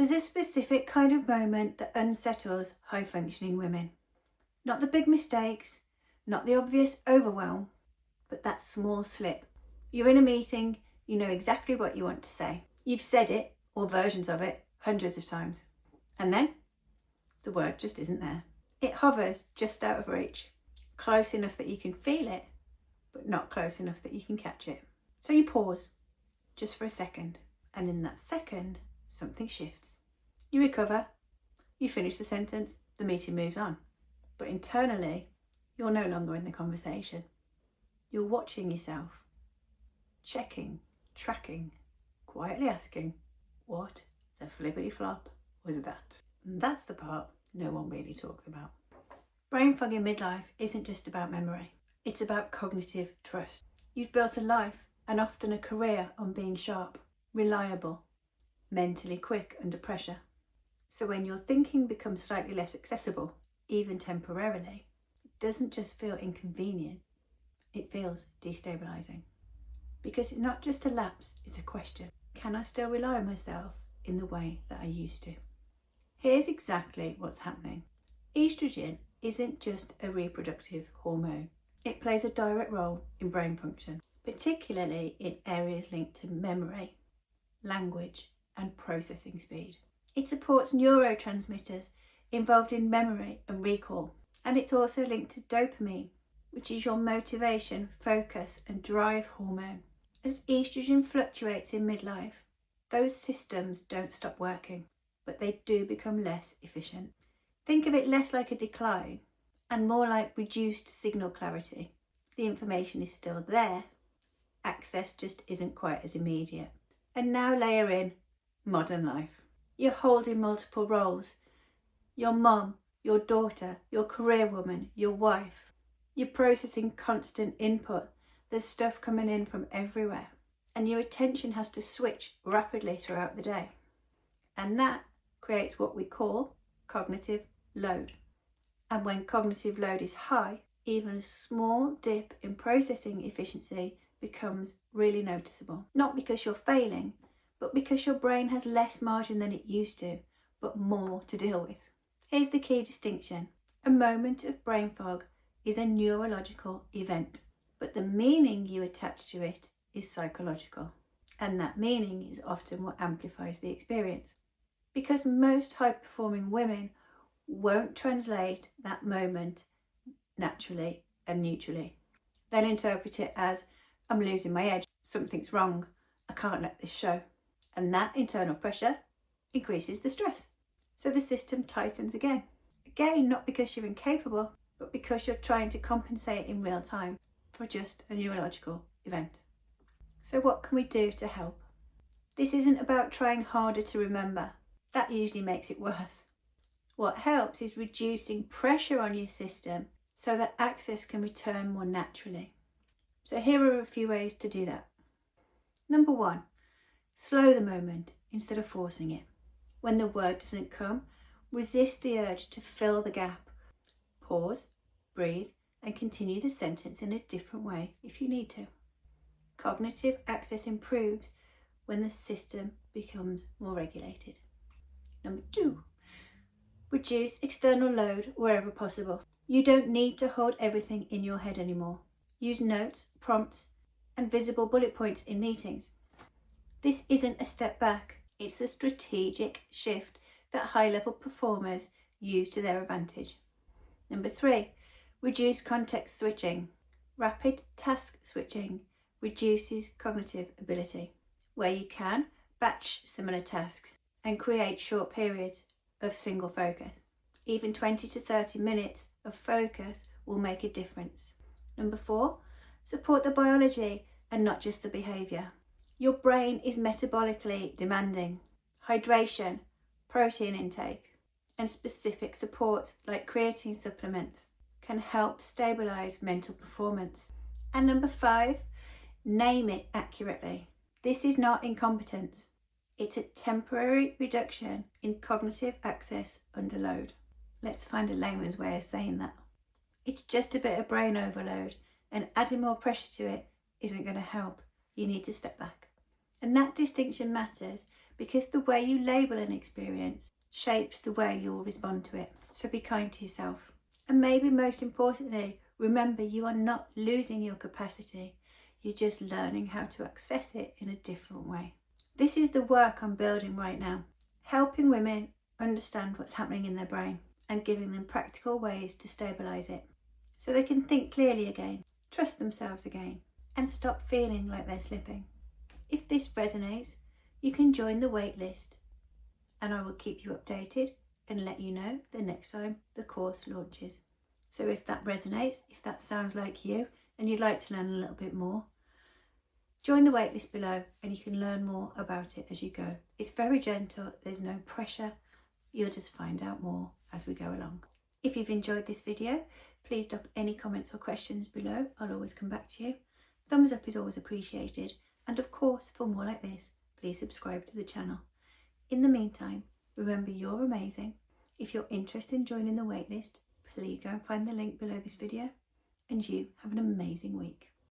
There's a specific kind of moment that unsettles high-functioning women. Not the big mistakes, not the obvious overwhelm, but that small slip. You're in a meeting, you know exactly what you want to say. You've said it, or versions of it, hundreds of times. And then, the word just isn't there. It hovers just out of reach, close enough that you can feel it, but not close enough that you can catch it. So you pause, just for a second, and in that second, something shifts. You recover, you finish the sentence, the meeting moves on. But internally, you're no longer in the conversation. You're watching yourself, checking, tracking, quietly asking, what the flippity flop was that? And that's the part no one really talks about. Brain fog in midlife isn't just about memory. It's about cognitive trust. You've built a life and often a career on being sharp, reliable, mentally quick under pressure. So when your thinking becomes slightly less accessible, even temporarily, it doesn't just feel inconvenient, it feels destabilising. Because it's not just a lapse, it's a question. Can I still rely on myself in the way that I used to? Here's exactly what's happening. Estrogen isn't just a reproductive hormone. It plays a direct role in brain function, particularly in areas linked to memory, language, and processing speed. It supports neurotransmitters involved in memory and recall, and it's also linked to dopamine, which is your motivation, focus, and drive hormone. As estrogen fluctuates in midlife, those systems don't stop working, but they do become less efficient. Think of it less like a decline and more like reduced signal clarity. The information is still there, access just isn't quite as immediate. And now layer in modern life. You're holding multiple roles. Your mum, your daughter, your career woman, your wife. You're processing constant input. There's stuff coming in from everywhere. And your attention has to switch rapidly throughout the day. And that creates what we call cognitive load. And when cognitive load is high, even a small dip in processing efficiency becomes really noticeable. Not because you're failing, but because your brain has less margin than it used to, but more to deal with. Here's the key distinction. A moment of brain fog is a neurological event, but the meaning you attach to it is psychological. And that meaning is often what amplifies the experience. Because most high-performing women won't translate that moment naturally and neutrally. They'll interpret it as, I'm losing my edge, something's wrong, I can't let this show. And that internal pressure increases the stress. So the system tightens again. Again, not because you're incapable, but because you're trying to compensate in real time for just a neurological event. So what can we do to help? This isn't about trying harder to remember. That usually makes it worse. What helps is reducing pressure on your system so that access can return more naturally. So here are a few ways to do that. Number 1, slow the moment instead of forcing it. When the word doesn't come, resist the urge to fill the gap. Pause, breathe, and continue the sentence in a different way if you need to. Cognitive access improves when the system becomes more regulated. Number 2, reduce external load wherever possible. You don't need to hold everything in your head anymore. Use notes, prompts, and visible bullet points in meetings. This isn't a step back, it's a strategic shift that high-level performers use to their advantage. Number 3, reduce context switching. Rapid task switching reduces cognitive ability. Where you can, batch similar tasks and create short periods of single focus. Even 20 to 30 minutes of focus will make a difference. Number 4, support the biology and not just the behaviour. Your brain is metabolically demanding. Hydration, protein intake, and specific support like creatine supplements can help stabilise mental performance. And number 5, name it accurately. This is not incompetence. It's a temporary reduction in cognitive access under load. Let's find a layman's way of saying that. It's just a bit of brain overload, and adding more pressure to it isn't going to help. You need to step back. And that distinction matters because the way you label an experience shapes the way you'll respond to it. So be kind to yourself. And maybe most importantly, remember you are not losing your capacity. You're just learning how to access it in a different way. This is the work I'm building right now, helping women understand what's happening in their brain and giving them practical ways to stabilise it so they can think clearly again, trust themselves again, and stop feeling like they're slipping. If this resonates, you can join the waitlist and I will keep you updated and let you know the next time the course launches. So if that resonates, if that sounds like you and you'd like to learn a little bit more, join the waitlist below and you can learn more about it as you go. It's very gentle, there's no pressure, you'll just find out more as we go along. If you've enjoyed this video, please drop any comments or questions below, I'll always come back to you. Thumbs up is always appreciated, and of course for more like this, please subscribe to the channel. In the meantime, remember you're amazing. If you're interested in joining the waitlist, please go and find the link below this video, and you have an amazing week.